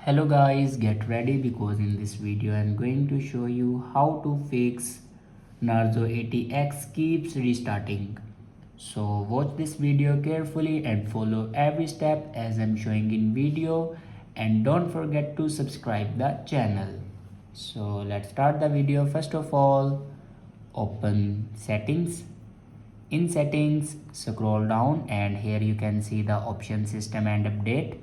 Hello guys, get ready because in this video I am going to show you how to fix Narzo 80x keeps restarting. So watch this video carefully and follow every step as I am showing in video, and don't forget to subscribe the channel. So let's start the video. First of all, open settings. In settings, scroll down and here you can see the option system and update.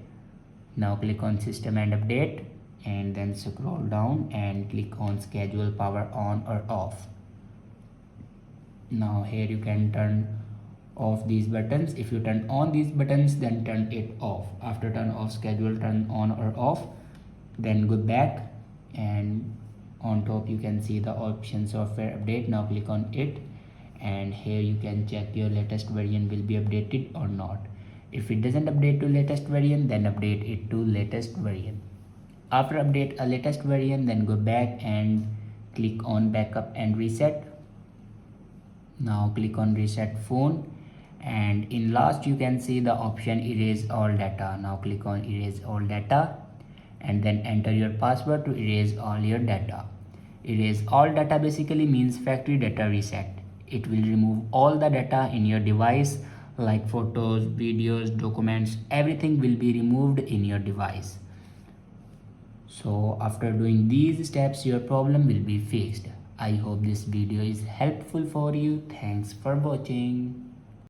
Now click on system and update and then scroll down and click on schedule power on or off. Now here you can turn off these buttons. If you turn on these buttons, then turn it off. After turn off schedule, turn on or off, then go back and on top you can see the option software update. Now click on it and here you can check your latest version will be updated or not. If it doesn't update to latest variant, then update it to latest variant. After update a latest variant, then go back and click on backup and reset. Now click on reset phone and in last you can see the option erase all data. Now click on erase all data and then enter your password to erase all your data. Erase all data basically means factory data reset. It will remove all the data in your device like photos, videos, documents, everything will be removed in your device. So after doing these steps, your problem will be fixed. I hope this video is helpful for you. Thanks for watching.